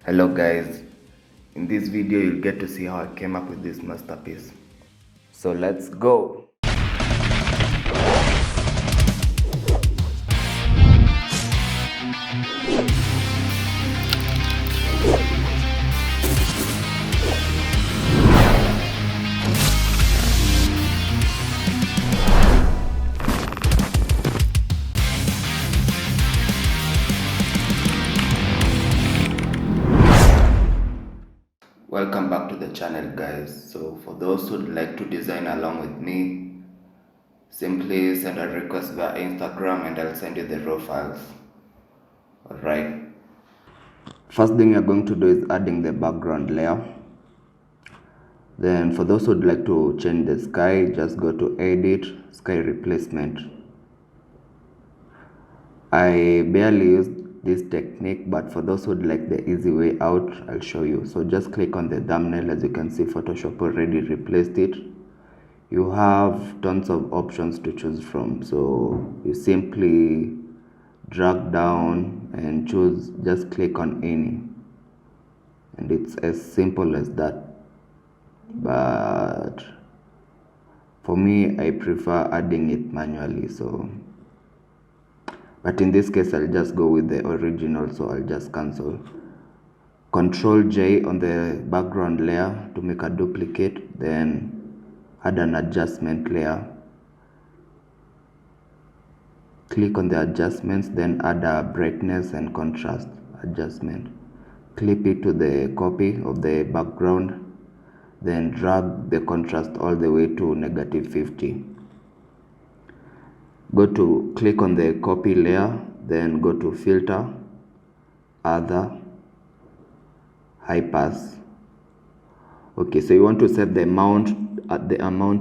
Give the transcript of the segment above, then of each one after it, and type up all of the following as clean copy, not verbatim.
Hello guys, in this video you'll get to see how I came up with this masterpiece. So let's go! Welcome back to the channel guys. So for those who'd like to design along with me, simply send a request via Instagram and I'll send you the raw files. Alright. First thing you're going to do is adding the background layer. Then for those who'd like to change the sky, just go to Edit, Sky Replacement. I barely use this technique, but for those who'd like the easy way out, I'll show you. So just click on the thumbnail. As you can see, Photoshop already replaced it. You have tons of options to choose from, so you simply drag down and choose, just click on any, and it's as simple as that. But for me, I prefer adding it manually, but in this case I'll just go with the original, so I'll just cancel. Control J on the background layer to make a duplicate, then add an adjustment layer. Click on the adjustments, then add a brightness and contrast adjustment. Clip it to the copy of the background, then drag the contrast all the way to -50. Go to click on the copy layer, then go to filter, other, high pass. Okay, so you want to set the amount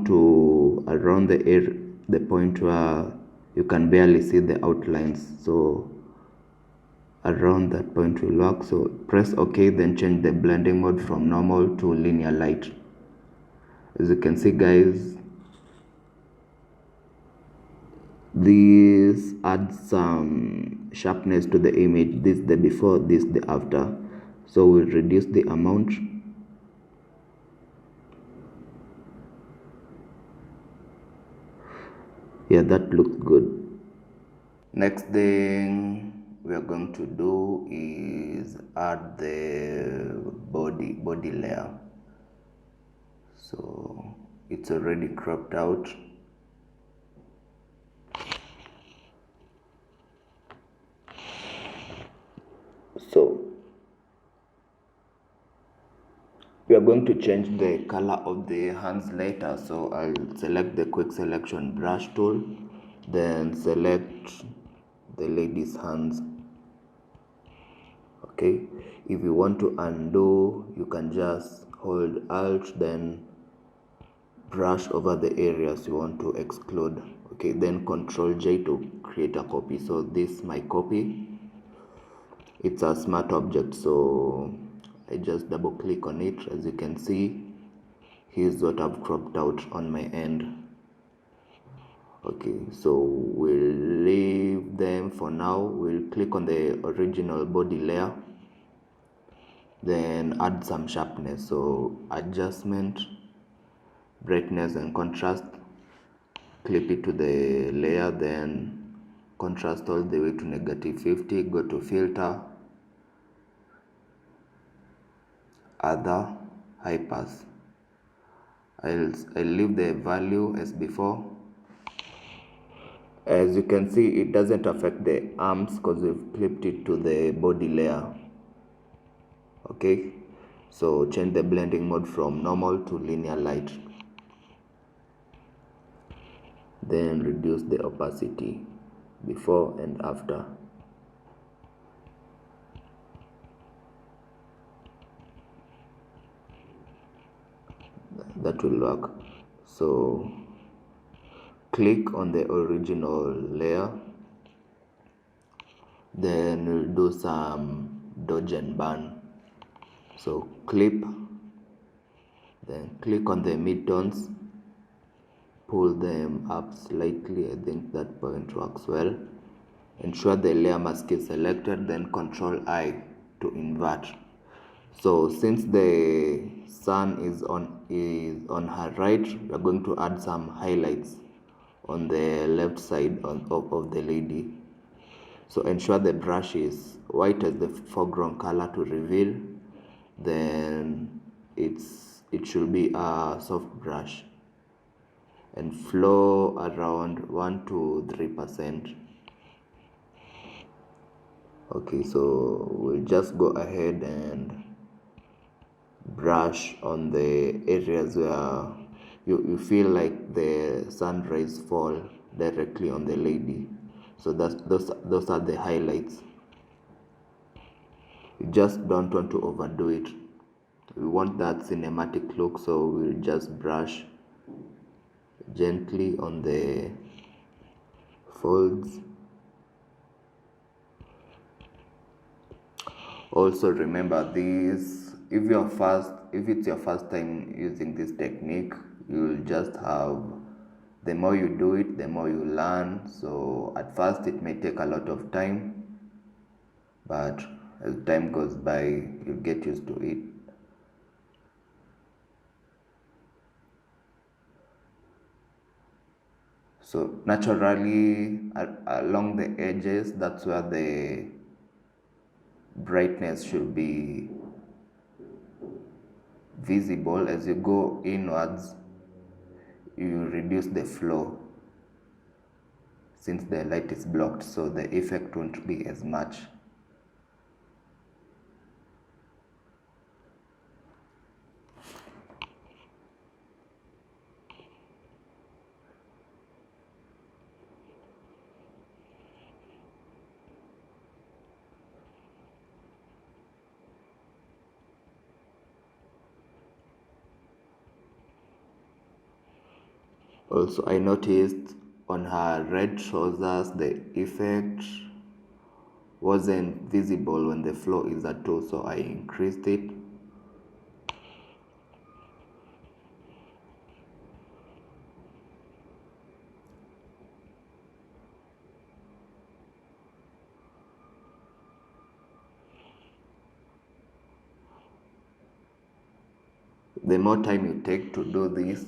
to around the point where you can barely see the outlines. So around that point will work. So press OK, then change the blending mode from normal to linear light. As you can see guys, this adds some sharpness to the image. This the before, this the after. So we'll reduce the amount. Yeah, that looks good. Next thing we are going to do is add the body layer. So it's already cropped out. So we are going to change the color of the hands later, so I'll select the quick selection brush tool, then select the lady's hands. Okay, if you want to undo, you can just hold Alt, then brush over the areas you want to exclude. Okay, then Control J to create a copy. So this is my copy. It's a smart object, so I just double click on it. As you can see, here's what I've cropped out on my end. Okay, so we'll leave them for now. We'll click on the original body layer, then add some sharpness. So adjustment, brightness and contrast, clip it to the layer, then contrast all the way to -50. Go to filter, other, high pass. I'll leave the value as before. As you can see, it doesn't affect the arms because we've clipped it to the body layer. Okay, so change the blending mode from normal to linear light, then reduce the opacity before and after. That will work. So click on the original layer, then we'll do some dodge and burn. So clip, then click on the midtones, pull them up slightly. I think that point works well. Ensure the layer mask is selected, then Control I to invert. So since the sun is on her right, we are going to add some highlights on the left side of the lady. So ensure the brush is white as the foreground color to reveal. Then it should be a soft brush and flow around 1 to 3%. Okay, so we'll just go ahead and brush on the areas where you feel like the sunrise fall directly on the lady. So those are the highlights. You just don't want to overdo it. We want that cinematic look, so we'll just brush gently on the folds. Also remember this, if it's your first time using this technique, you'll just have, the more you do it, the more you learn. So at first it may take a lot of time, but as time goes by, you'll get used to it. So naturally, along the edges, that's where the brightness should be visible. As you go inwards, you reduce the flow since the light is blocked, so the effect won't be as much. Also, I noticed on her red trousers the effect wasn't visible when the flow is at 2, so I increased it. The more time you take to do this,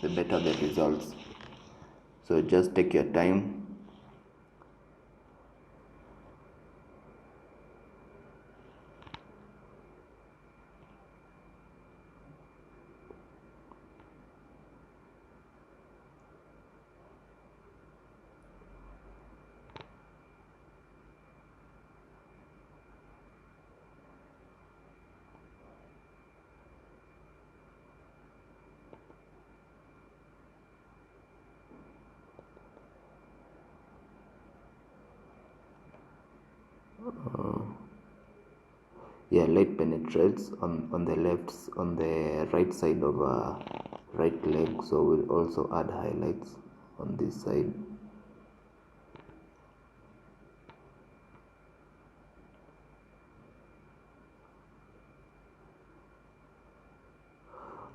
the better the results. So just take your time. Yeah, light penetrates on the right side of our right leg, so we'll also add highlights on this side.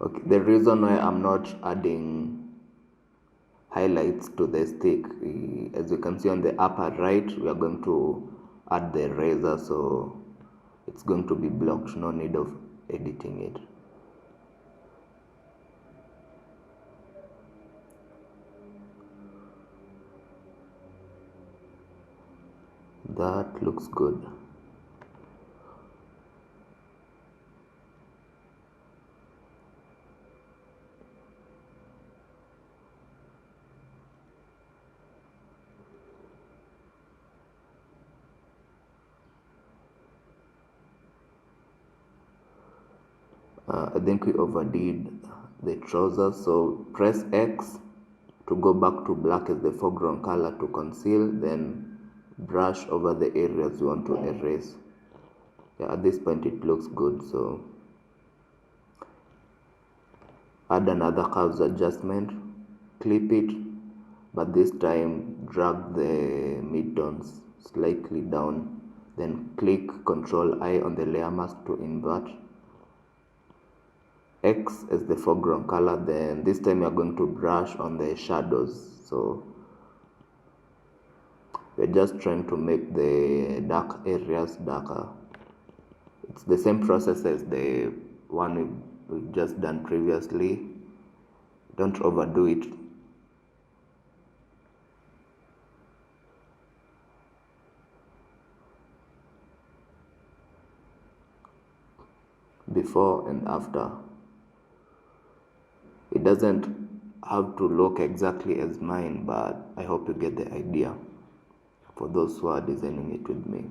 Okay, the reason why I'm not adding highlights to the stick, as you can see on the upper right, we are going to add the razor, so it's going to be blocked, no need of editing it. That looks good. I think we overdid the trousers, so press X to go back to black as the foreground color to conceal, then brush over the areas you want to erase. Yeah, at this point it looks good, so add another curves adjustment, clip it, but this time drag the midtones slightly down, then click Ctrl I on the layer mask to invert, X as the foreground color, then this time you're going to brush on the shadows. So we're just trying to make the dark areas darker. It's the same process as the one we've just done previously. Don't overdo it. Before and after. It doesn't have to look exactly as mine, but I hope you get the idea for those who are designing it with me.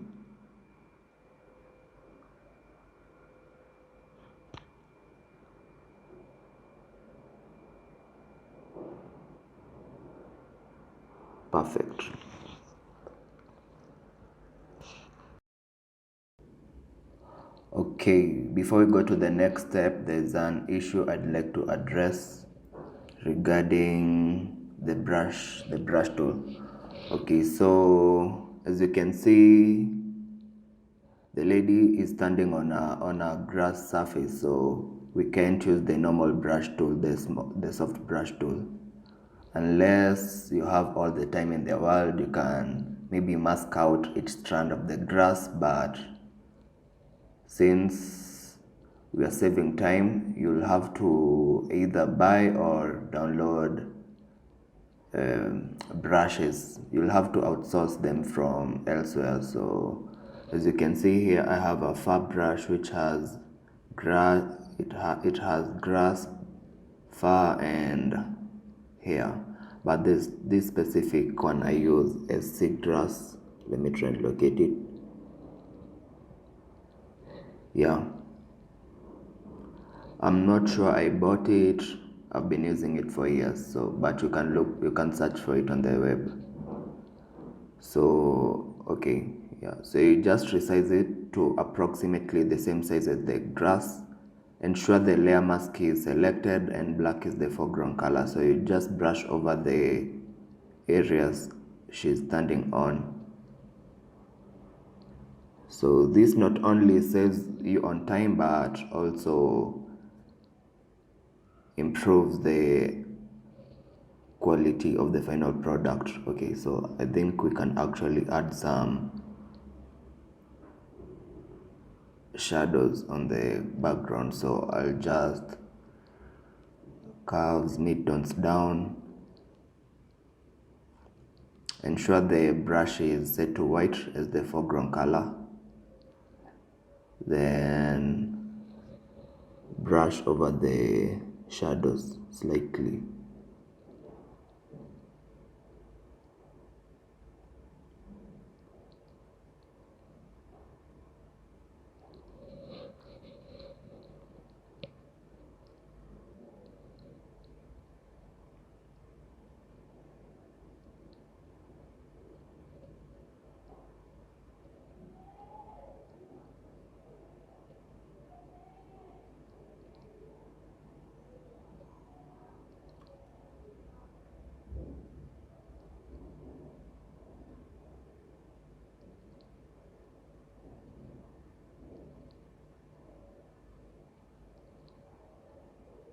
Perfect. Okay, before we go to the next step, there's an issue I'd like to address regarding the brush tool. Okay, so as you can see, the lady is standing on a grass surface, so we can't use the normal brush tool, the soft brush tool. Unless you have all the time in the world, you can maybe mask out each strand of the grass, but since we are saving time, you'll have to either buy or download brushes. You'll have to outsource them from elsewhere. So as you can see here, I have a fur brush which has grass, it has grass, fur and hair, but this specific one I use is seagrass. Let me try and locate it. Yeah, I'm not sure I bought it. I've been using it for years, so but you can search for it on the web. So okay, yeah, so you just resize it to approximately the same size as the grass. Ensure the layer mask is selected and black is the foreground color, so you just brush over the areas she's standing on. So this not only saves you on time but also improves the quality of the final product. Okay, so I think we can actually add some shadows on the background. So I'll just curves midtones down. Ensure the brush is set to white as the foreground color. Then brush over the shadows slightly.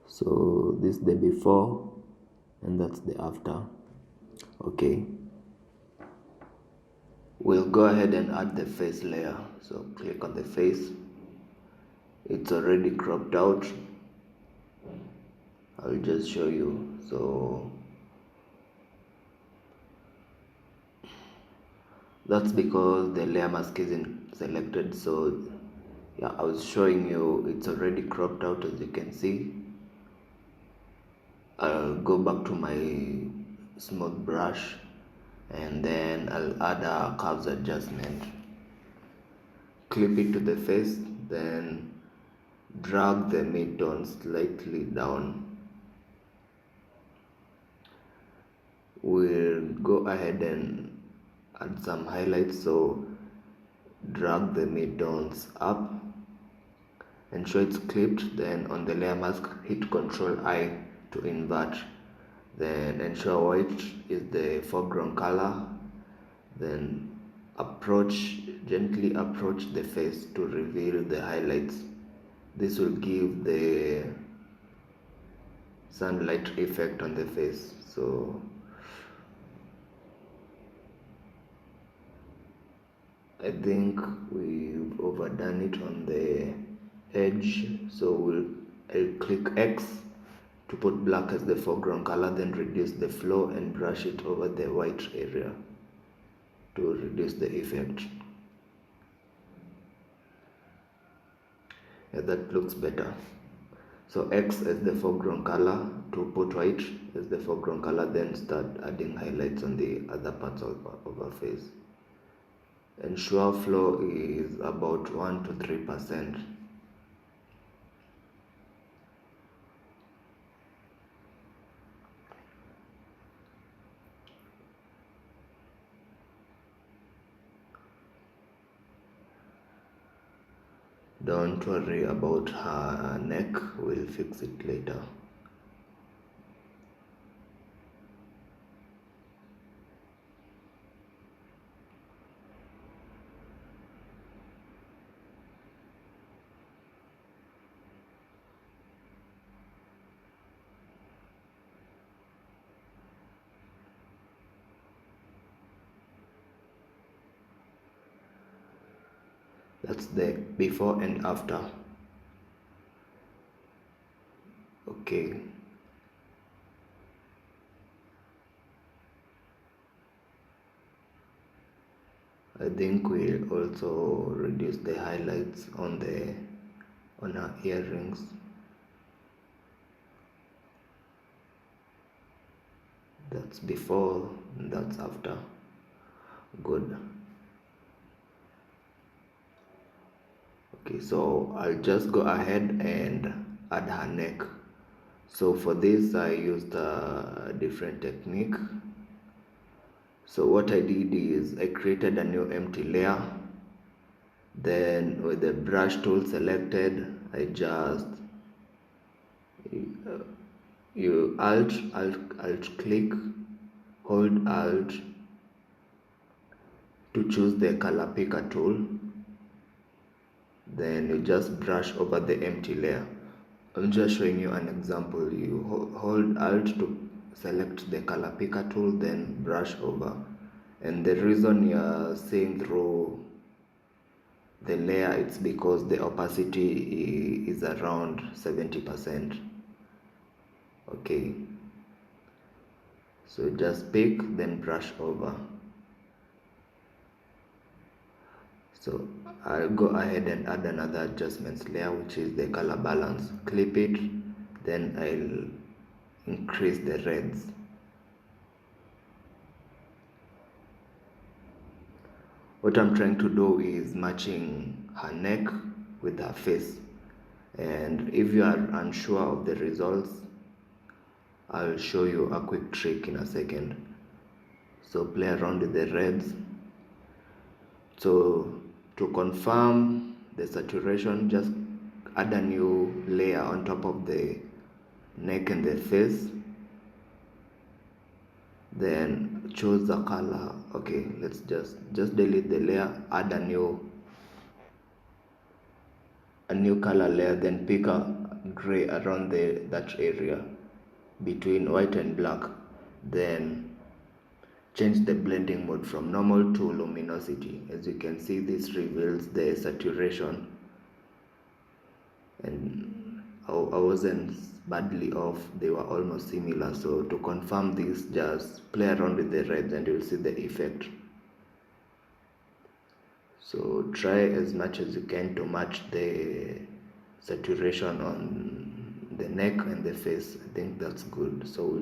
So this is the before and that's the after. Okay, we'll go ahead and add the face layer. So click on the face. It's already cropped out. I'll just show you. So that's because the layer mask isn't selected. So yeah, I was showing you it's already cropped out, as you can see. I'll go back to my smooth brush and then I'll add a curves adjustment. Clip it to the face, then drag the midtone slightly down. We'll go ahead and add some highlights, so drag the midtones up, ensure it's clipped, then on the layer mask hit Ctrl I to invert, then ensure white is the foreground color, then gently approach the face to reveal the highlights. This will give the sunlight effect on the face. So I think we've overdone it on the edge, so I'll click X to put black as the foreground color, then reduce the flow and brush it over the white area to reduce the effect. Yeah, that looks better. So X as the foreground color to put white as the foreground color, then start adding highlights on the other parts of our face. Ensure flow is about 1 to 3%. Don't worry about her neck, we'll fix it later. That's the before and after. Okay. I think we'll also reduce the highlights on our earrings. That's before and that's after. Good. Okay, so I'll just go ahead and add her neck. So for this I used a different technique. So what I did is I created a new empty layer. Then with the brush tool selected, I just you alt click, hold alt to choose the color picker tool. Then you just brush over the empty layer. I'm just showing you an example. You hold alt to select the color picker tool, then brush over. And the reason you're seeing through the layer, it's because the opacity is around 70%. Okay, so just pick, then brush over. So I'll go ahead and add another adjustments layer, which is the color balance. Clip it, then I'll increase the reds. What I'm trying to do is matching her neck with her face. And if you are unsure of the results, I'll show you a quick trick in a second. So play around with the reds. So to confirm the saturation, just add a new layer on top of the neck and the face. Then choose the color. Okay, let's just delete the layer, add a new color layer, then pick a gray around that area between white and black. Then change the blending mode from normal to luminosity. As you can see, this reveals the saturation, and I wasn't badly off, they were almost similar. So to confirm this, just play around with the reds and you'll see the effect. So try as much as you can to match the saturation on the neck and the face. I think that's good. So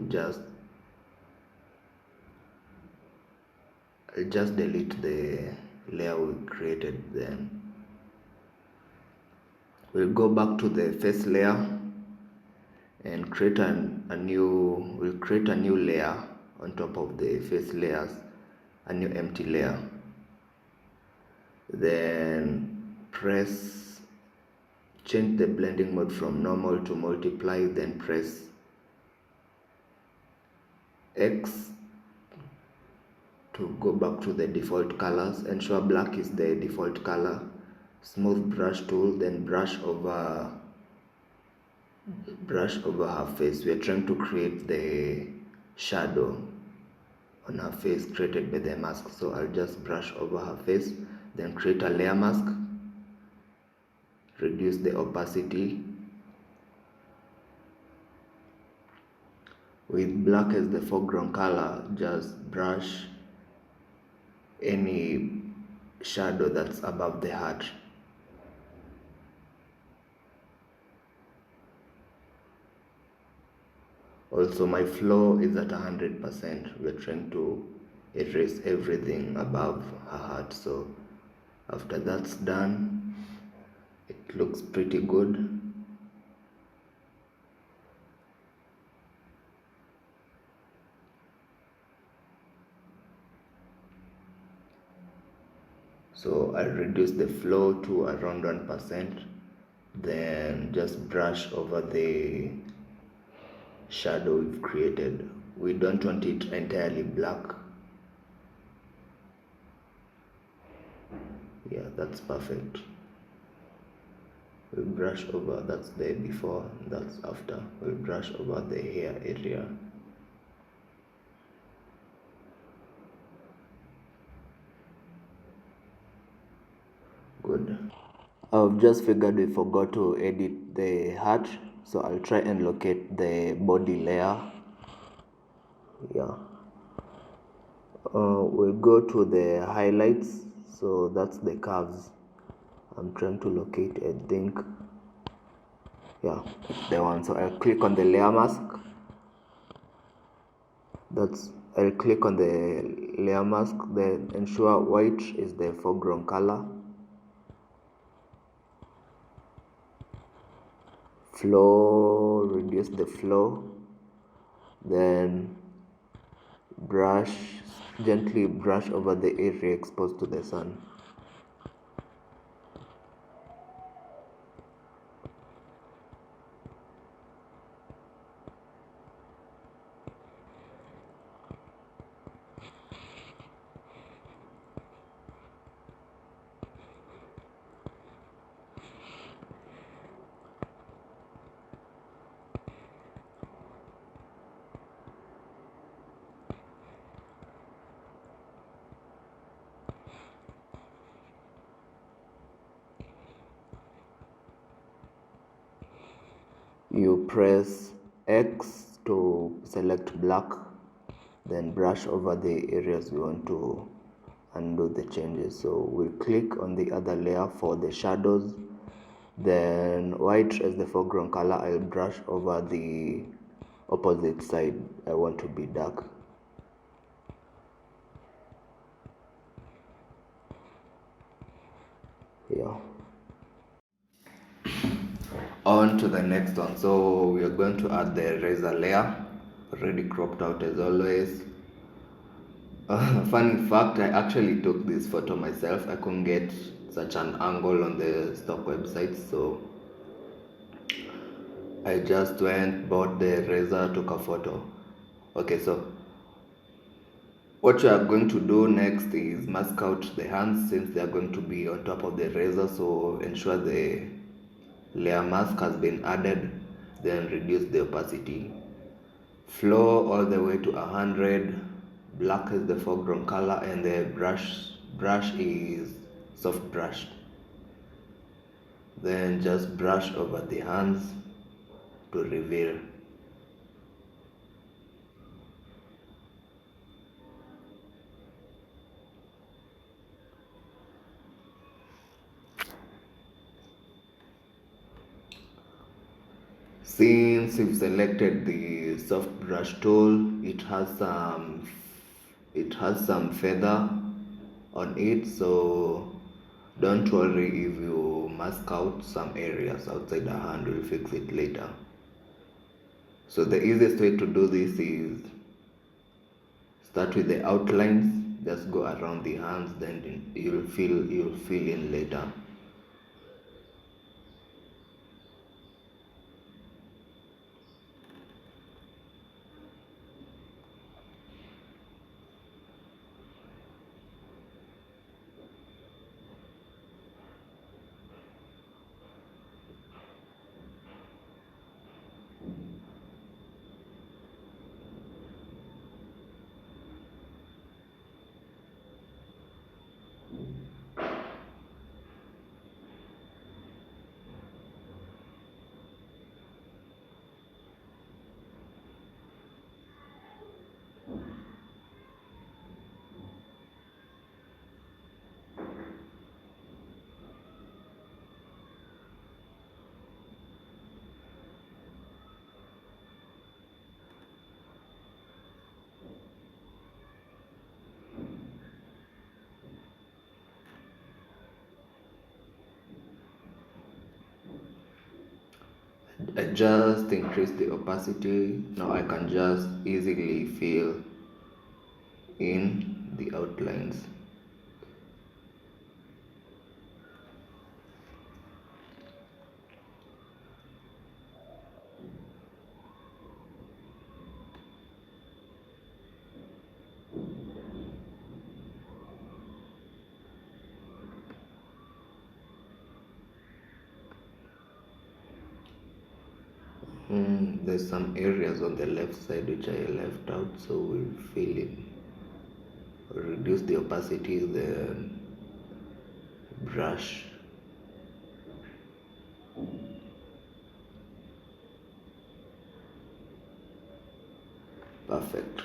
I'll just delete the layer we created. Then we'll go back to the face layer and create we'll create a new layer on top of the face layers, a new empty layer. Then change the blending mode from normal to multiply, then press X to go back to the default colors. Ensure black is the default color. Smooth brush tool, then brush over her face. We are trying to create the shadow on her face created by the mask, so I'll just brush over her face. Then create a layer mask, reduce the opacity. With black as the foreground color, just brush any shadow that's above the heart. Also, my flow is at 100%. We're trying to erase everything above her heart. So after that's done, it looks pretty good. So I'll reduce the flow to around 1%, then just brush over the shadow we've created. We don't want it entirely black. Yeah, that's perfect. We'll brush over, that's the before, that's after. We'll brush over the hair area. Good. I've just figured we forgot to edit the heart, so I'll try and locate the body layer. Yeah. We'll go to the highlights, so that's the curves I'm trying to locate. I think, yeah, it's the one. So I'll click on the layer mask. I'll click on the layer mask, then ensure white is the foreground color. Flow, reduce the flow, then gently brush over the area exposed to the sun. You press X to select black, then brush over the areas we want to undo the changes. So we'll click on the other layer for the shadows, then white as the foreground color. I'll brush over the opposite side. I want to be dark. Yeah. On to the next one. So we are going to add the razor layer, already cropped out as always. Fun fact, I actually took this photo myself. I couldn't get such an angle on the stock website, so I just went, bought the razor, took a photo. Okay, so what you are going to do next is mask out the hands, since they are going to be on top of the razor. So ensure the layer mask has been added, then reduce the opacity. Flow all the way to 100. Black is the foreground color, and the brush is soft brushed. Then just brush over the hands to reveal. Since you've selected the soft brush tool, it has some feather on it, so don't worry if you mask out some areas outside the hand. We'll fix it later. So the easiest way to do this is start with the outlines, just go around the hands, then you'll fill in later. I just increase the opacity. Now I can just easily fill in the outlines. There's some areas on the left side which I left out, so we'll fill in. Reduce the opacity of the brush. Perfect.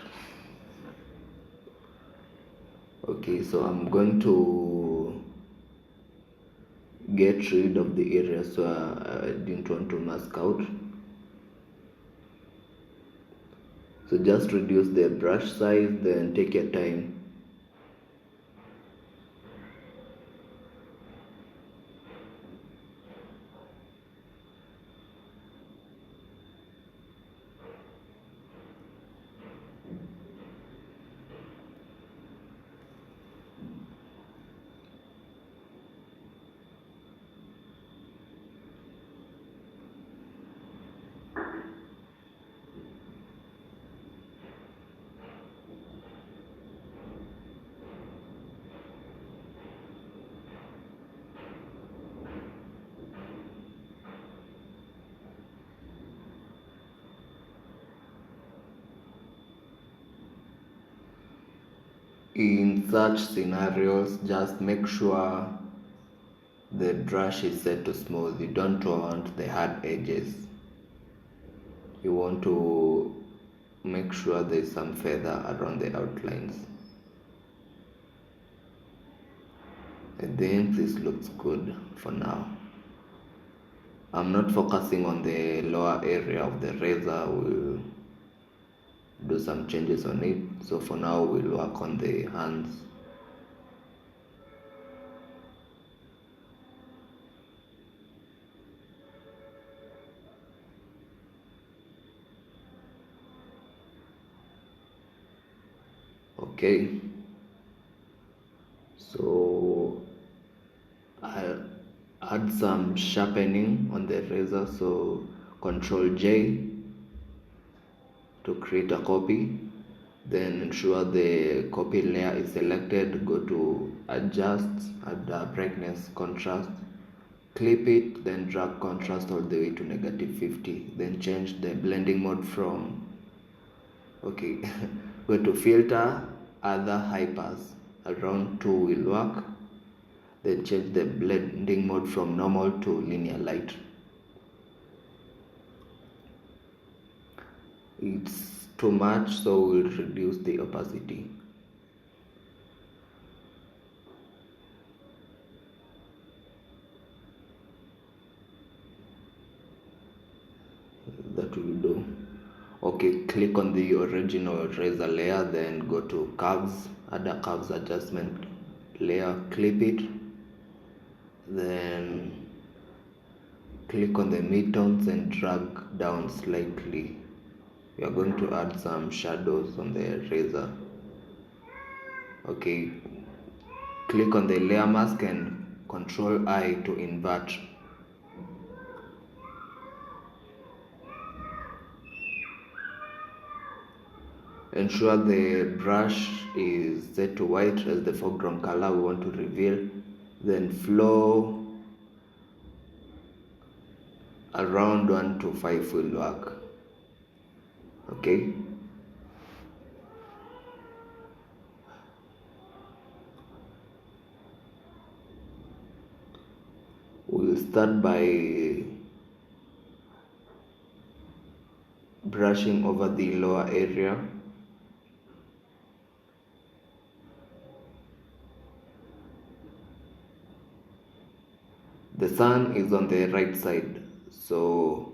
Okay, so I'm going to get rid of the area so I didn't want to mask out. So just reduce the brush size, then take your time. In such scenarios, just make sure the brush is set to smooth. You don't want the hard edges. You want to make sure there's some feather around the outlines. I think this looks good for now. I'm not focusing on the lower area of the razor. We'll do some changes on it. So for now, we'll work on the hands. Okay, so I'll add some sharpening on the razor, so Control J to create a copy, then ensure the copy layer is selected, go to adjust, add the brightness, contrast, clip it, then drag contrast all the way to -50, then change the blending mode from, okay, go to filter, other high pass, around 2 will work, then change the blending mode from normal to linear light. It's too much, so we'll reduce the opacity. That will do. Okay, click on the original razor layer, then go to curves, add a curves adjustment layer, clip it, then click on the midtones and drag down slightly. We are going to add some shadows on the razor. Okay, click on the layer mask and Control I to invert. Ensure the brush is set to white as the foreground color we want to reveal. Then flow around 1 to 5 will work. Okay. We'll start by brushing over the lower area. The sun is on the right side, so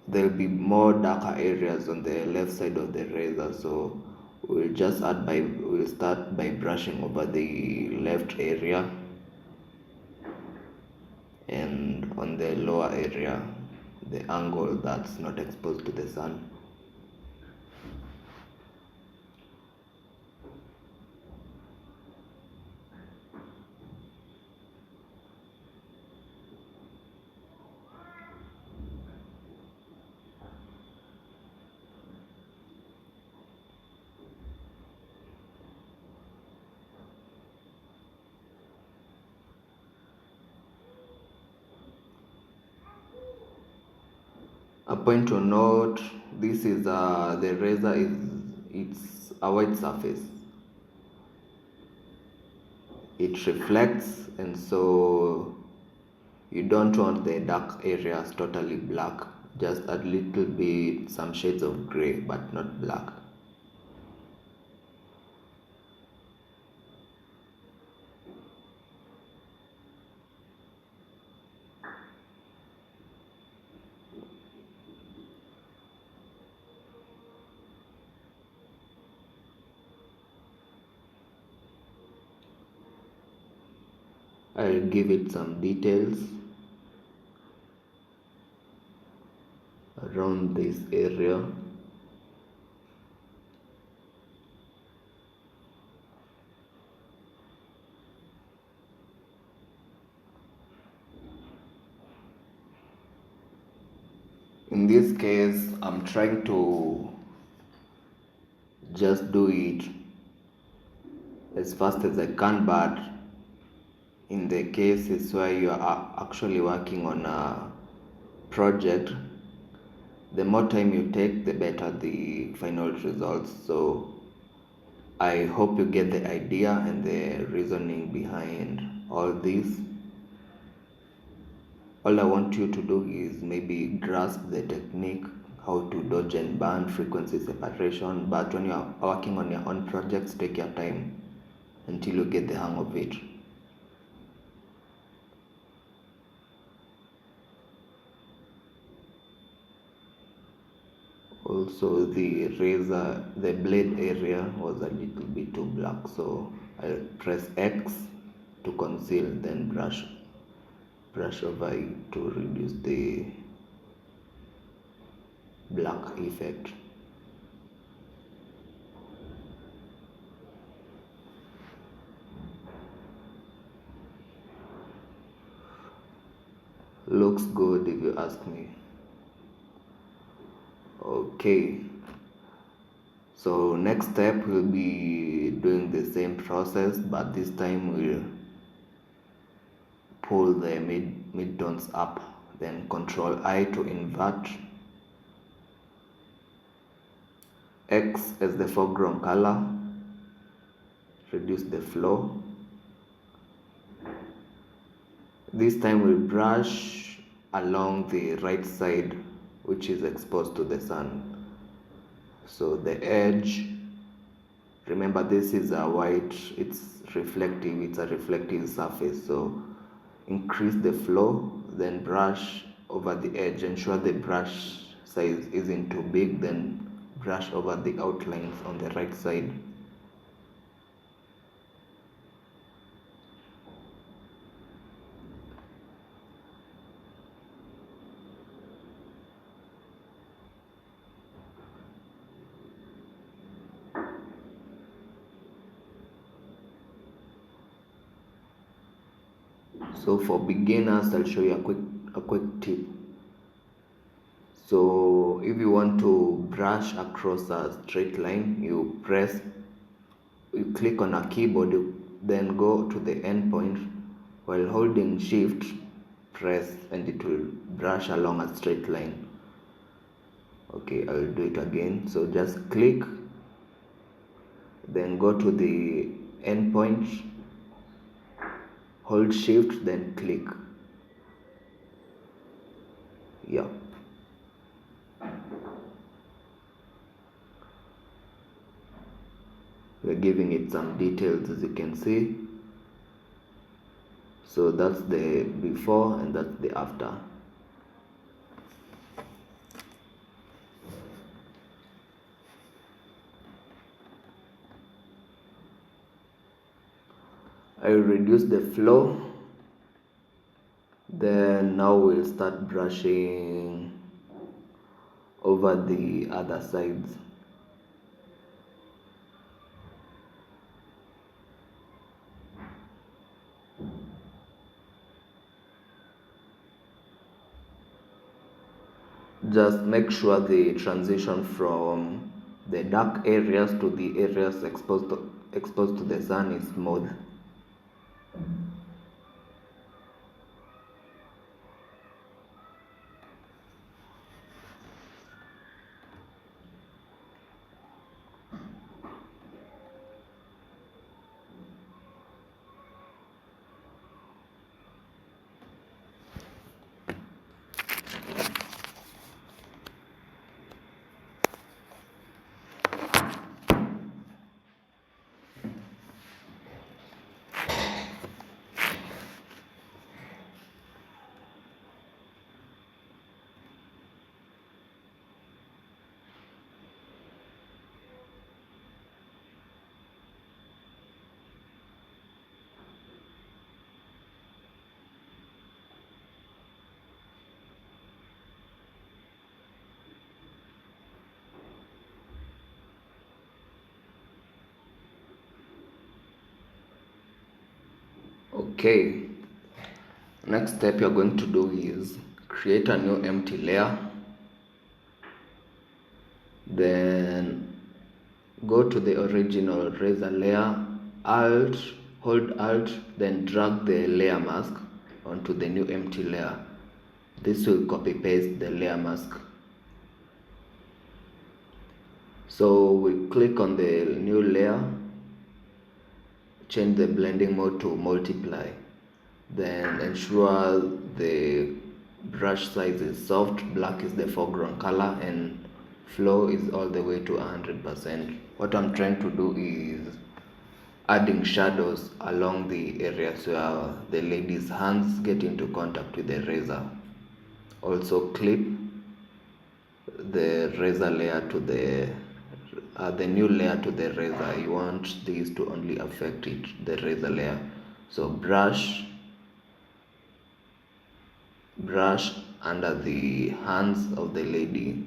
there will be more darker areas on the left side of the razor, so we'll start by brushing over the left area and on the lower area, the angle that's not exposed to the sun. A point to note, this is the razor it's a white surface. It reflects, and so you don't want the dark areas totally black, just a little bit, some shades of gray, but not black. I'll give it some details around this area. In this case, I'm trying to just do it as fast as I can, but in the cases where you are actually working on a project, the more time you take, the better the final results. So I hope you get the idea and the reasoning behind all this. All I want you to do is maybe grasp the technique, how to dodge and burn, frequency separation, but when you are working on your own projects, take your time until you get the hang of it. Also, the razor, the blade area was a little bit too black, so I'll press X to conceal, then brush over it to reduce the black effect. Looks good if you ask me. Okay, so next step we'll be doing the same process, but this time we'll pull the midtones up, then Control I to invert, X as the foreground color, reduce the flow. This time we'll brush along the right side, which is exposed to the sun. So the edge, remember this is a white, it's reflective, it's a reflective surface, so increase the flow, then brush over the edge. Ensure the brush size isn't too big, then brush over the outlines on the right side. So for beginners, I'll show you a quick tip. So if you want to brush across a straight line, you click on a keyboard, then go to the end point while holding shift, press, and it will brush along a straight line. Okay, I'll do it again. So just click, then go to the end point, hold shift, then click. Yeah. We're giving it some details, as you can see. So that's the before and that's the after. I will reduce the flow Then now we'll start brushing over the other sides. Just make sure the transition from the dark areas to the areas exposed to the sun is smooth. Okay, next step you're going to do is create a new empty layer. Then go to the original razor layer, hold Alt, then drag the layer mask onto the new empty layer. This will copy paste the layer mask. So we click on the new layer, change the blending mode to multiply, then ensure the brush size is soft, black is the foreground color, and flow is all the way to 100%. What I'm trying to do is adding shadows along the areas where the lady's hands get into contact with the razor. Also clip the razor layer to the new layer to the razor. You want these to only affect the razor layer. So brush under the hands of the lady.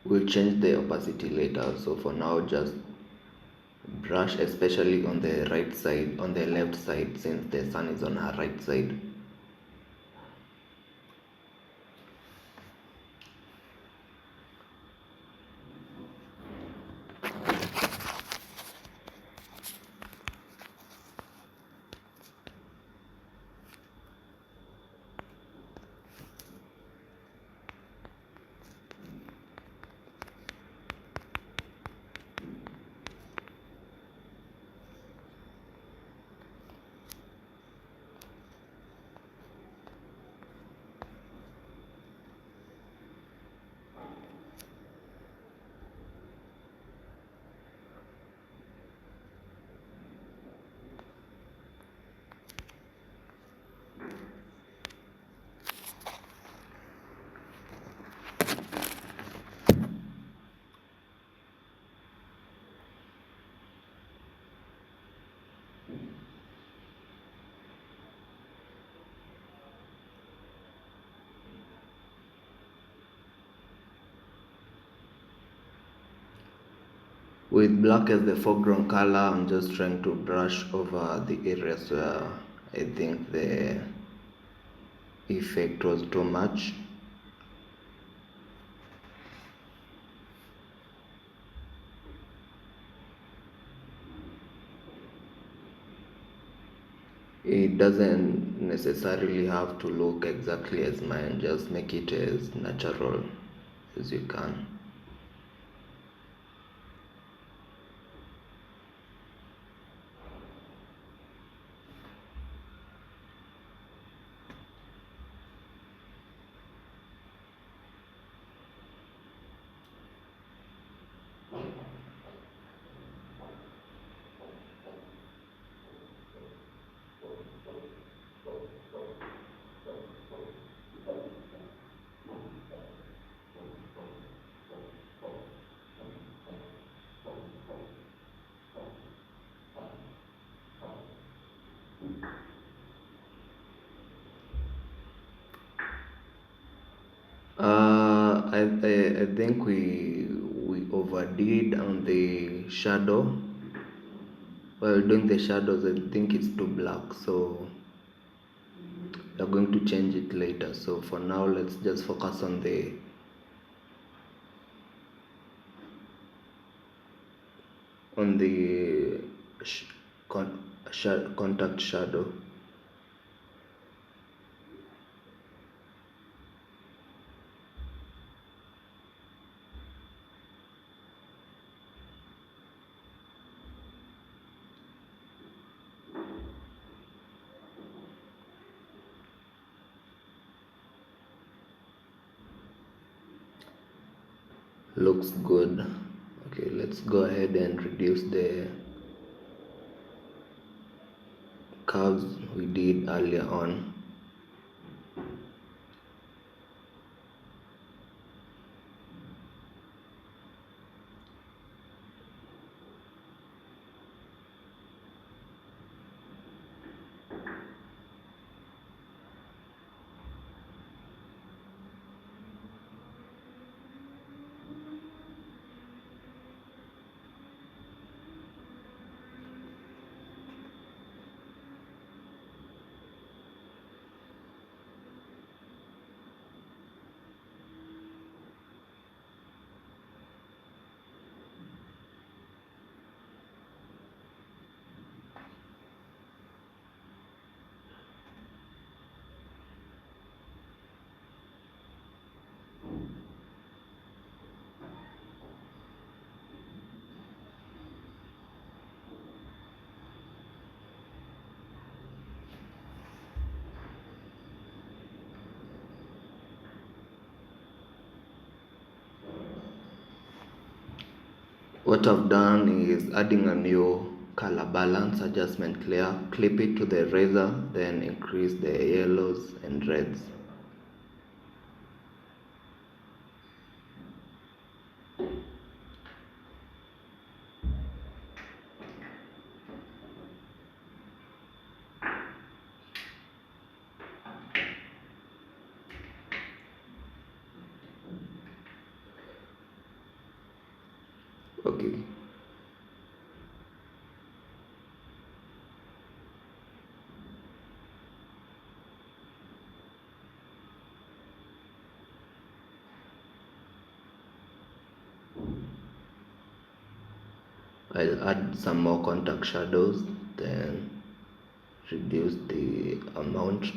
We'll change the opacity later, so for now just brush, especially on the right side, on the left side, since the sun is on her right side. With black as the foreground color, I'm just trying to brush over the areas where I think the effect was too much. It doesn't necessarily have to look exactly as mine, just make it as natural as you can. I think we overdid on the shadow. While doing the shadows, I think it's too black, so we're going to change it later. So for now, let's just focus on the sh contact shadow. Looks good. Okay, let's go ahead and reduce the curves we did earlier on. What I've done is adding a new color balance adjustment layer, clip it to the razor, then increase the yellows and reds. Okay. I'll add some more contact shadows, then reduce the amount.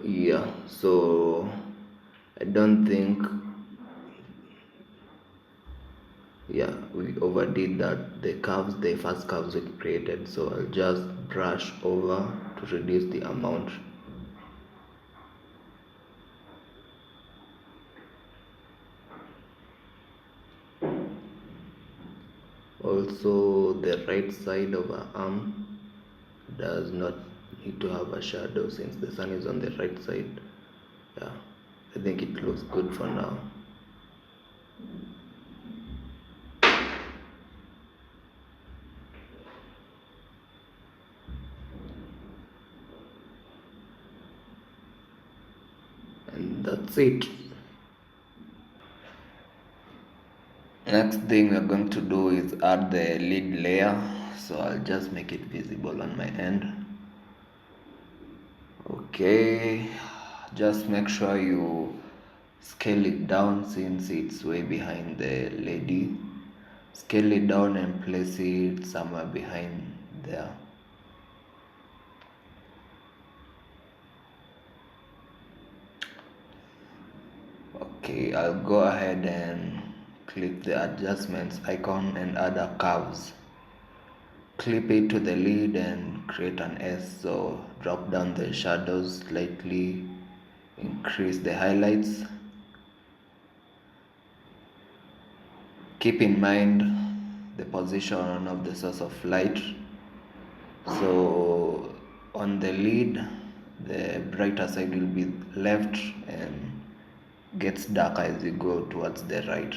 Yeah, so I don't think, yeah, we overdid that. The first curves we created, so I'll just brush over to reduce the amount. Also, the right side of our arm does not need to have a shadow since the sun is on the right side. Yeah, I think it looks good for now. And that's it. Next thing we're going to do is add the lid layer, so I'll just make it visible on my end. Okay, just make sure you scale it down since it's way behind the lady. Scale it down and place it somewhere behind there. Okay, I'll go ahead and click the adjustments icon and add a curves. clip it to the lid and create an S. So drop down the shadows slightly, increase the highlights. Keep in mind the position of the source of light. So on the lid, the brighter side will be left and gets darker as you go towards the right.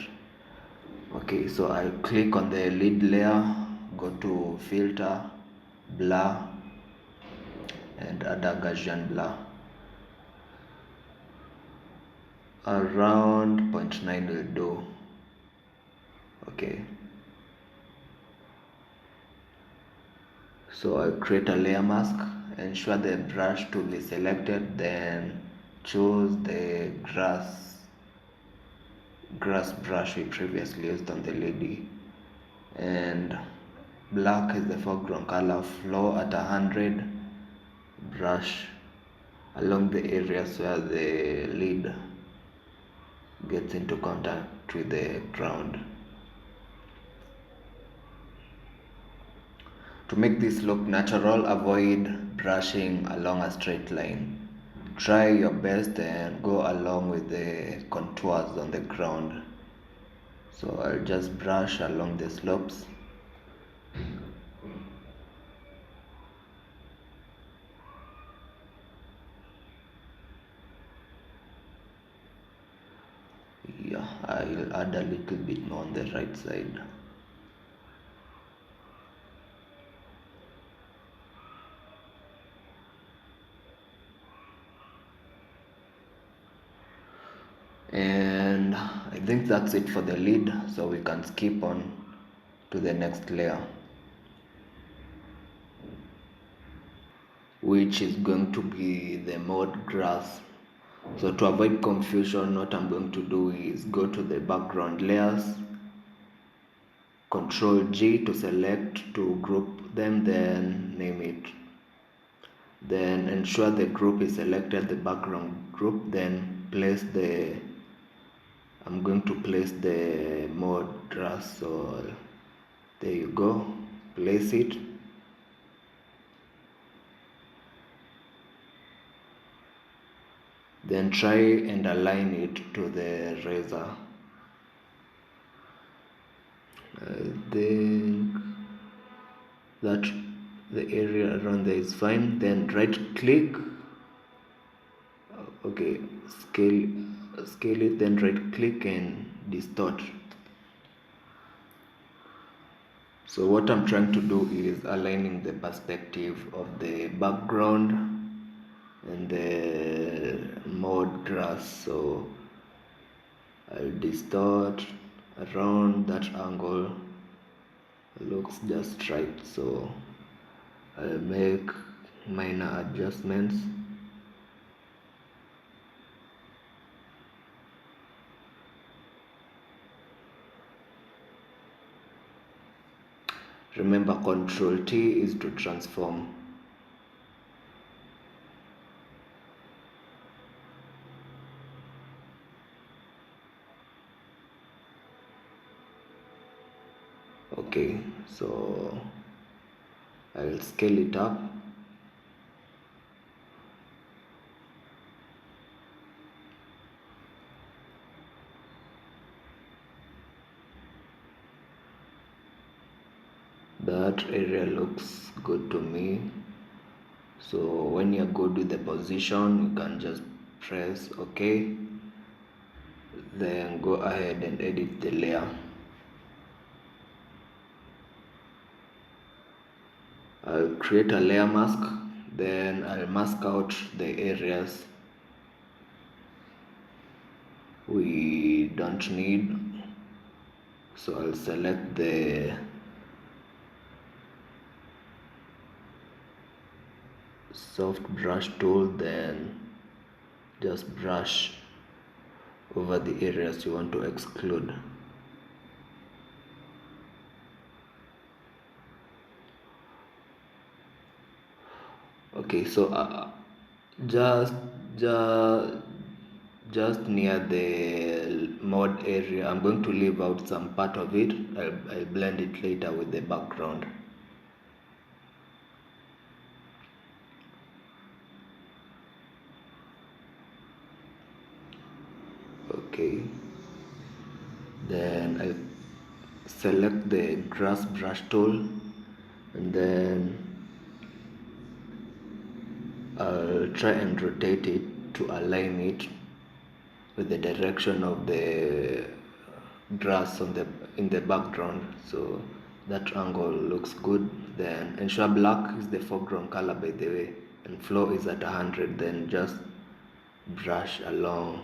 Okay, so I'll click on the lid layer, go to filter, blur, and add a Gaussian blur. Around 0.9 will do. Okay. So I'll create a layer mask, ensure the brush tool is selected, then choose the grass brush we previously used on the lady, and black is the foreground color. Flow at 100, brush along the areas where the lid gets into contact with the ground. To make this look natural, avoid brushing along a straight line. Try your best and go along with the contours on the ground. So I'll just brush along the slopes. Yeah, I'll add a little bit more on the right side. And I think that's it for the lid, so we can skip on to the next layer, which is going to be the mowed grass. So to avoid confusion, what I'm going to do is go to the background layers, Control G to select, to group them, then name it. Then ensure the group is selected, the background group, then I'm going to place the mowed grass. So there you go, place it. Then try and align it to the razor. I think that the area around there is fine. Then right click, okay, scale it, then right click and distort. So what I'm trying to do is aligning the perspective of the background and the mowed grass. So I'll distort around that angle. It looks just right, so I'll make minor adjustments. Remember, Control T is to transform. Okay, so I'll scale it up. That area looks good to me. So when you're good with the position, you can just press OK, then go ahead and edit the layer. I'll create a layer mask, then I'll mask out the areas we don't need. So I'll select the soft brush tool, then just brush over the areas you want to exclude. Okay, so just near the mode area, I'm going to leave out some part of it. I'll blend it later with the background. Okay, then I select the grass brush tool, and then I'll try and rotate it to align it with the direction of the grass on the in the background, so that angle looks good. Then ensure black is the foreground color, by the way, and flow is at 100. Then just brush along.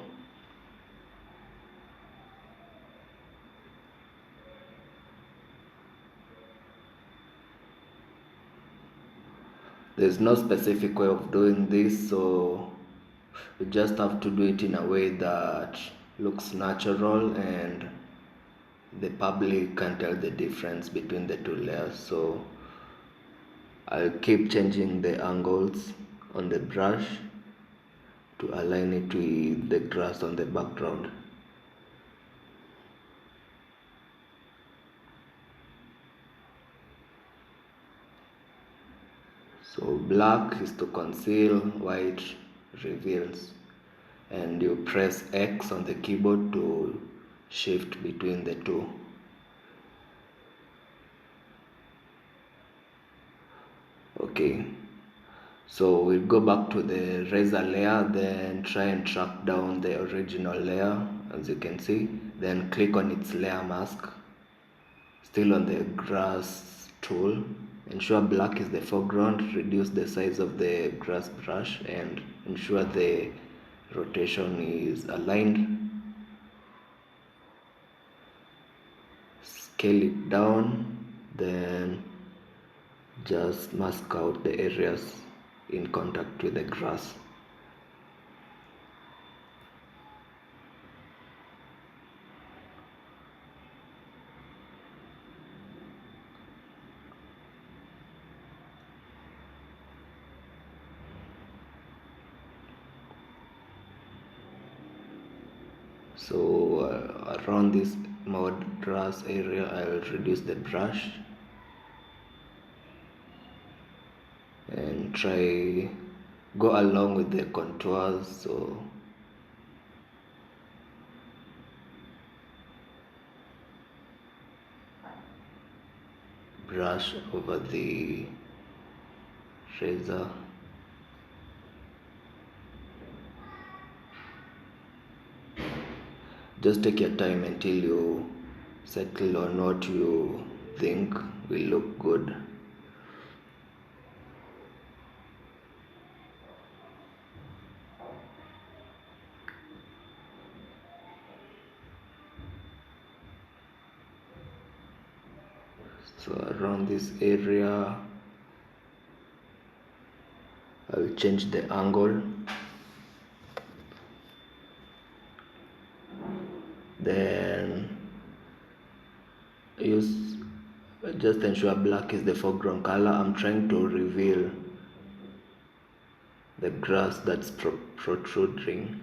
There's no specific way of doing this, so you just have to do it in a way that looks natural and the public can tell the difference between the two layers. So I'll keep changing the angles on the brush to align it with the grass on the background. So black is to conceal, white reveals, and you press X on the keyboard to shift between the two. Okay, so we'll go back to the razor layer, then try and track down the original layer, as you can see, then click on its layer mask, still on the grass tool. Ensure black is the foreground, reduce the size of the grass brush, and ensure the rotation is aligned. Scale it down, then just mask out the areas in contact with the grass. So around this mowed grass area, I'll reduce the brush and try go along with the contours. So brush over the razor. Just take your time until you settle on what you think will look good. So around this area, I will change the angle, then use just ensure black is the foreground color. I'm trying to reveal the grass that's protruding.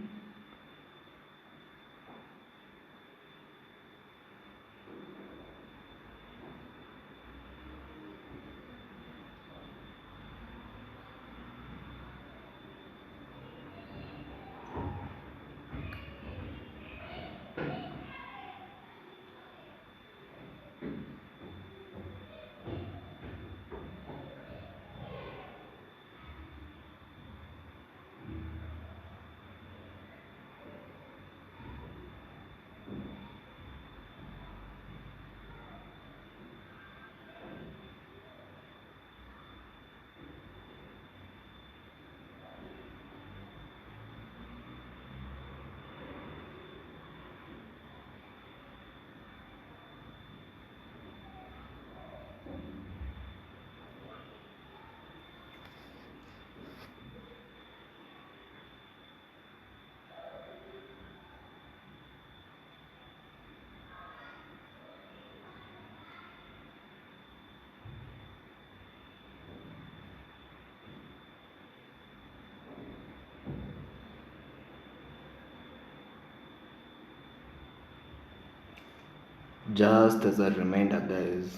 Just as a reminder, guys,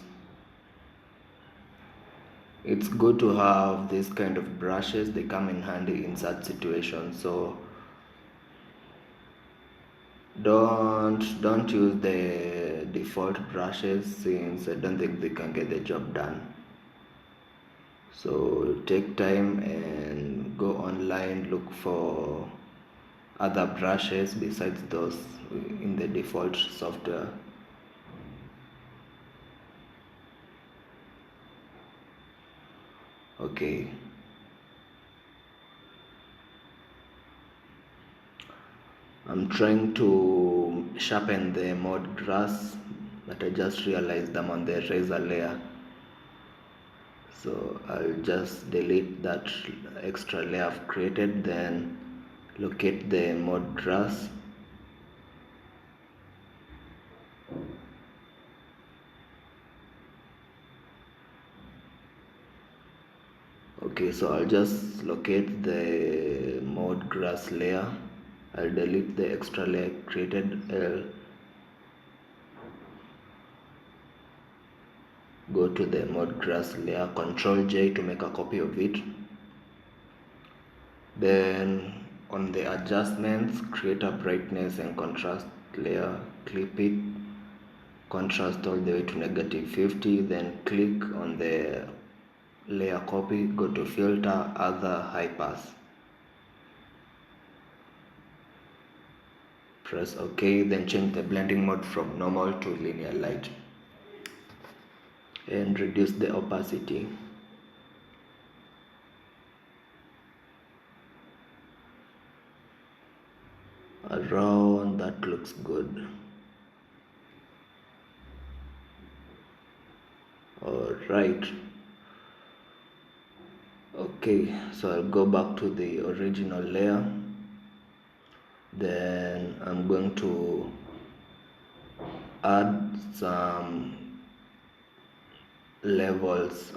it's good to have this kind of brushes. They come in handy in such situations. So Don't use the default brushes, since I don't think they can get the job done. So take time and go online, look for other brushes besides those in the default software. Okay, I'm trying to sharpen the mode grass, but I just realized I'm on the razor layer. So I'll just delete that extra layer I've created, then locate the mode grass. Okay, so I'll just locate the mode grass layer. I'll delete the extra layer created. I'll go to the mode grass layer, Control J to make a copy of it. Then on the adjustments, create a brightness and contrast layer, clip it, contrast all the way to -50, then click on the layer copy, go to filter, other, high pass. Press OK, then change the blending mode from normal to linear light and reduce the opacity. Around that looks good. Alright. Okay, so I'll go back to the original layer. Then I'm going to add some levels,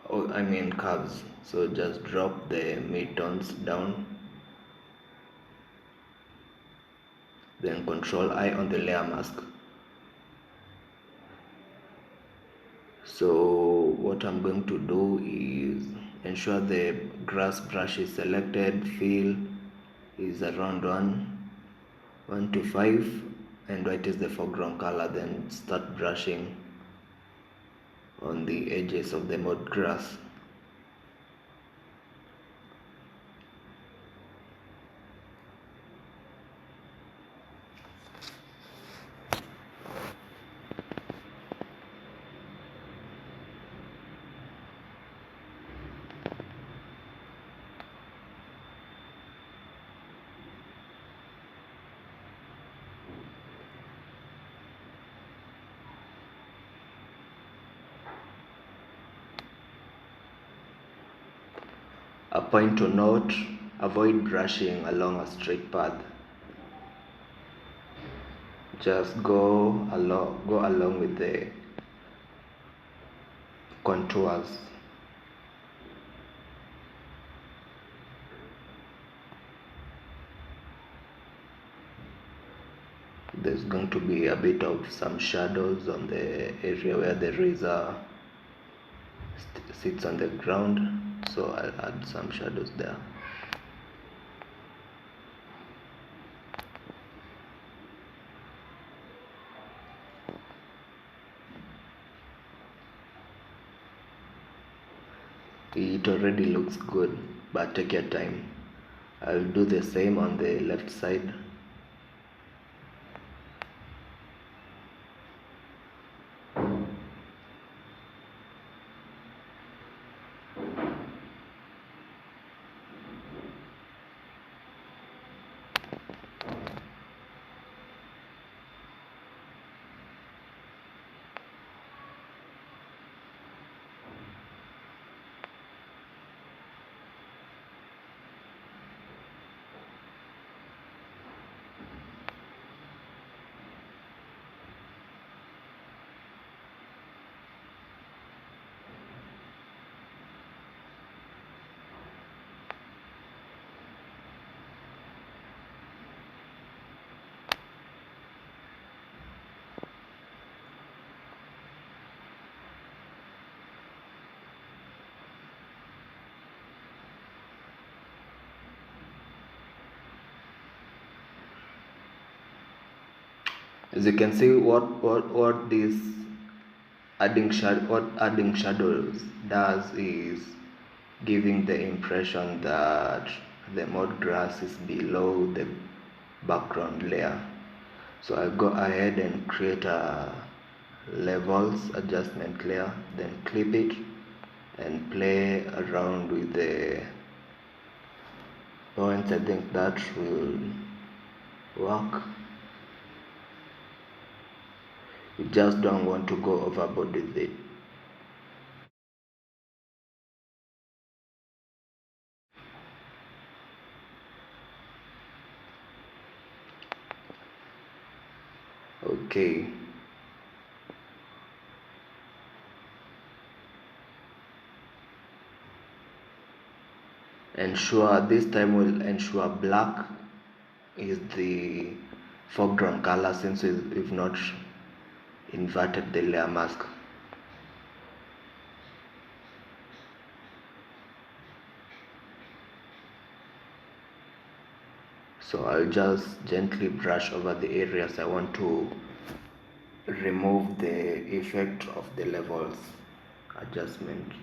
curves. So just drop the midtones down, then Control I on the layer mask. So what I'm going to do is ensure the grass brush is selected, fill is around 1 to 5, and white is the foreground color. Then start brushing on the edges of the mud grass. A point to note: avoid brushing along a straight path. Just go along with the contours. There's going to be a bit of some shadows on the area where the razor sits on the ground, so I'll add some shadows there. It already looks good, but take your time. I'll do the same on the left side. As you can see, what this adding shadows does is giving the impression that the mode grass is below the background layer. So I go ahead and create a levels adjustment layer, then clip it and play around with the points. I think that will work. You just don't want to go overboard with it. Okay. Ensure this time we'll ensure black is the foreground color, since we've not inverted the layer mask. So I'll just gently brush over the areas I want to remove the effect of the levels adjustment.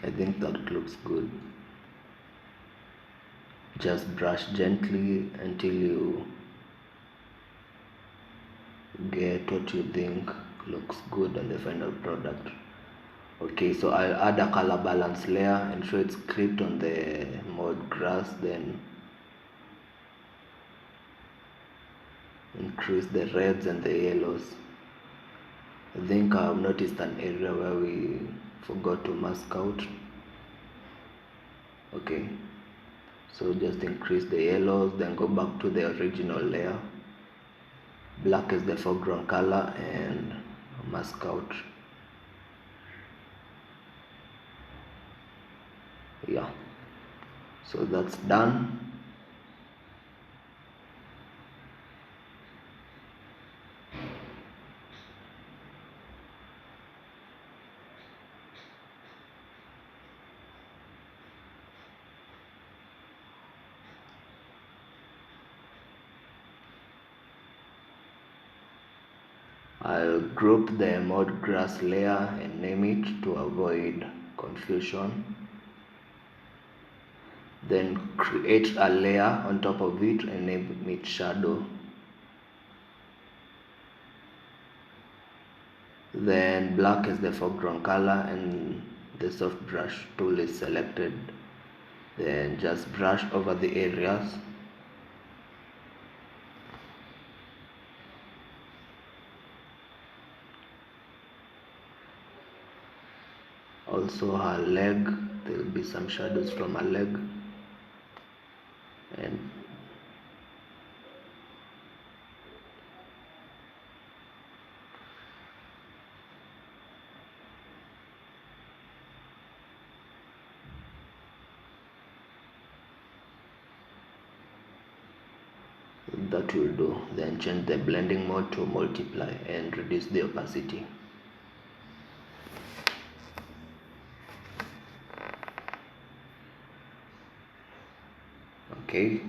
I think that looks good. Just brush gently until you get what you think looks good on the final product. Okay, so I'll add a color balance layer, ensure it's clipped on the mode grass, then increase the reds and the yellows. I think I've noticed an area where we forgot to mask out. Okay, so just increase the yellows, then go back to the original layer. Black is the foreground color, and mask out. Yeah, so that's done. I'll group the mode grass layer and name it to avoid confusion. Then create a layer on top of it and name it shadow. Then black is the foreground color and the soft brush tool is selected. Then just brush over the areas. Also her leg, there will be some shadows from her leg. And that will do. Then change the blending mode to multiply and reduce the opacity. Okay,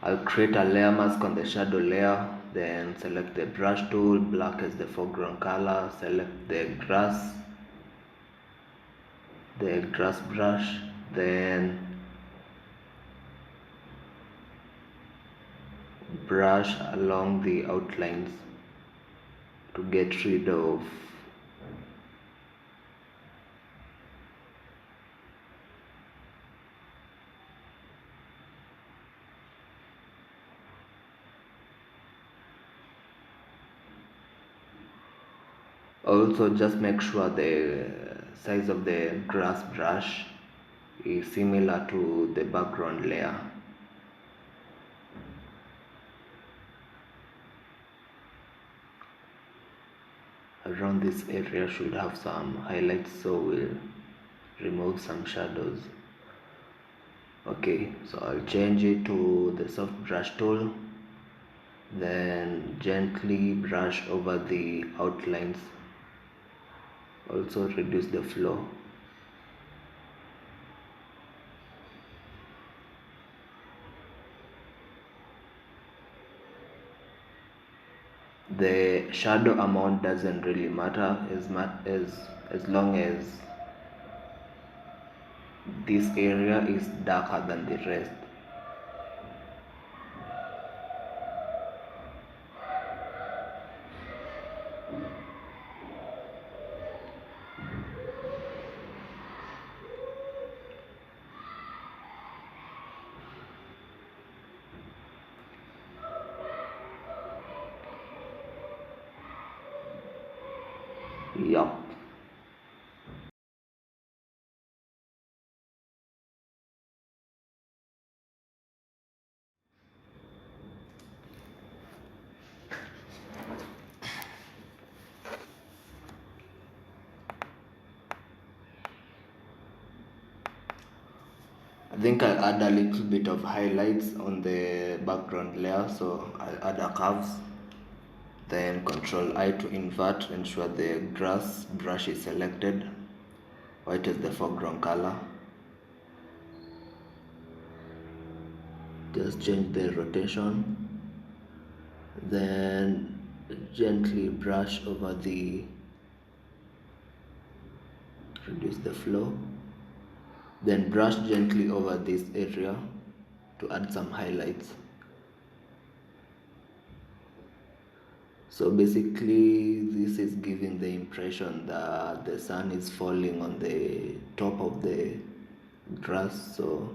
I'll create a layer mask on the shadow layer, then select the brush tool, black as the foreground color, select the grass brush, then brush along the outlines to get rid of Also, just make sure the size of the grass brush is similar to the background layer. Around this area should have some highlights, so we'll remove some shadows. Okay, so I'll change it to the soft brush tool, then gently brush over the outlines. Also reduce the flow. The shadow amount doesn't really matter as long as this area is darker than the rest. Yup. I think I'll add a little bit of highlights on the background layer, so I'll add a curves. Then Control I to invert, ensure the grass brush is selected. White is the foreground color. Just change the rotation. Then gently brush over reduce the flow. Then brush gently over this area to add some highlights. So basically this is giving the impression that the sun is falling on the top of the grass, so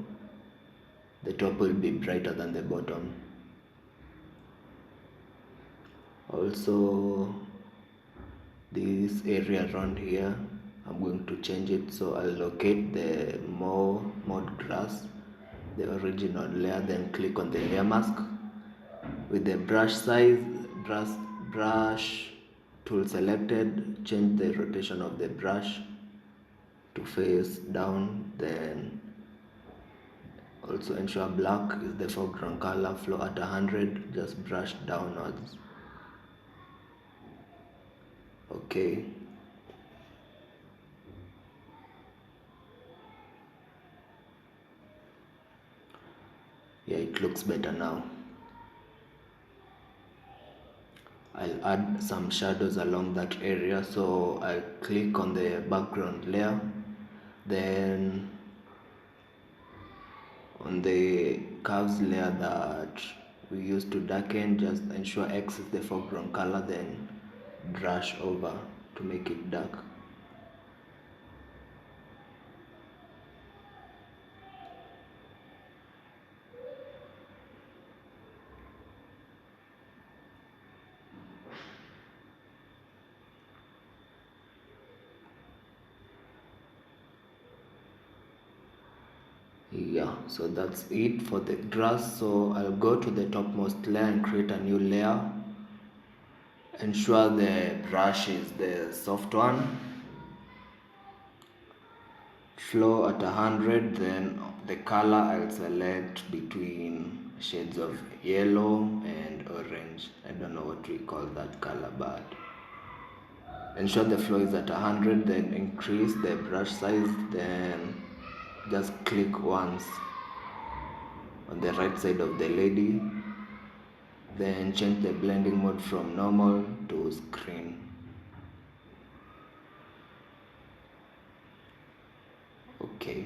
the top will be brighter than the bottom. Also, this area around here, I'm going to change it, so I'll locate the mowed grass, the original layer, then click on the layer mask. With the brush size, brush tool selected, change the rotation of the brush to face down, then also ensure black is the foreground color, flow at 100, just brush downwards. Okay. Yeah, it looks better now. I'll add some shadows along that area, so I'll click on the background layer, then on the curves layer that we used to darken, just ensure X is the foreground color, then brush over to make it dark. Yeah, so that's it for the grass. So I'll go to the topmost layer and create a new layer. Ensure the brush is the soft one. Flow at 100, then the color I'll select between shades of yellow and orange. I don't know what we call that color, but ensure the flow is at 100, then increase the brush size, then just click once on the right side of the lady, then change the blending mode from normal to screen. Okay.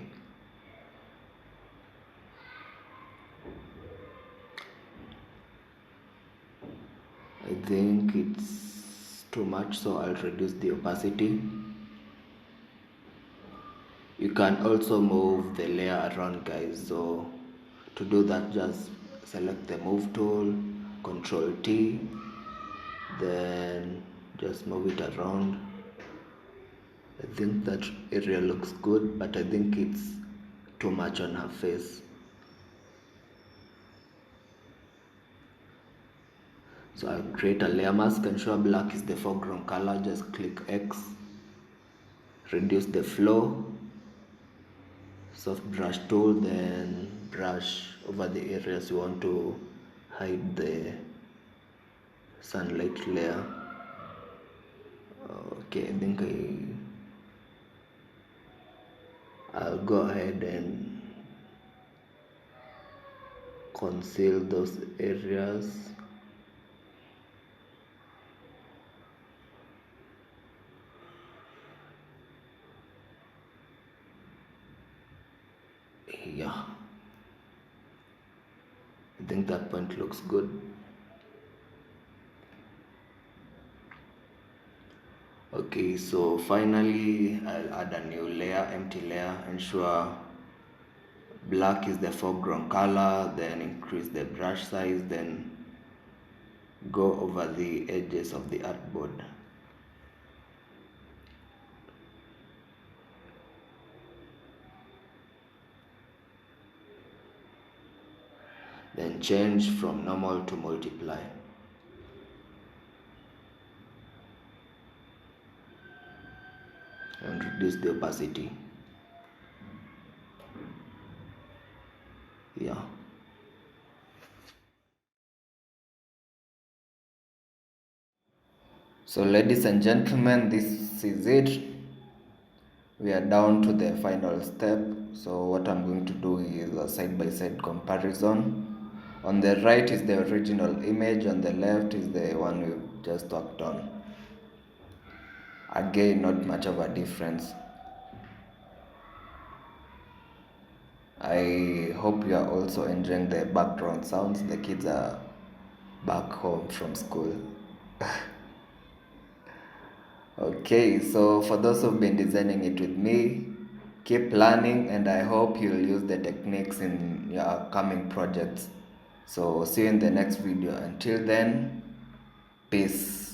I think it's too much, so I'll reduce the opacity. You can also move the layer around, guys, so to do that just select the move tool, Control T, then just move it around. I think that area looks good, but I think it's too much on her face. So I'll create a layer mask, ensure black is the foreground color, just click X, reduce the flow, soft brush tool, then brush over the areas you want to hide the sunlight layer. Okay, I think I'll go ahead and conceal those areas. Yeah, I think that point looks good. Okay, so finally I'll add a new layer, empty layer, ensure black is the foreground color, then increase the brush size, then go over the edges of the artboard. Then change from normal to multiply. And reduce the opacity. Yeah. So ladies and gentlemen, this is it. We are down to the final step. So what I'm going to do is a side-by-side comparison. On the right is the original image, on the left is the one we've just worked on. Again, not much of a difference. I hope you are also enjoying the background sounds. The kids are back home from school. Okay, so for those who've been designing it with me, keep learning, and I hope you'll use the techniques in your upcoming projects. So see you in the next video. Until then, peace.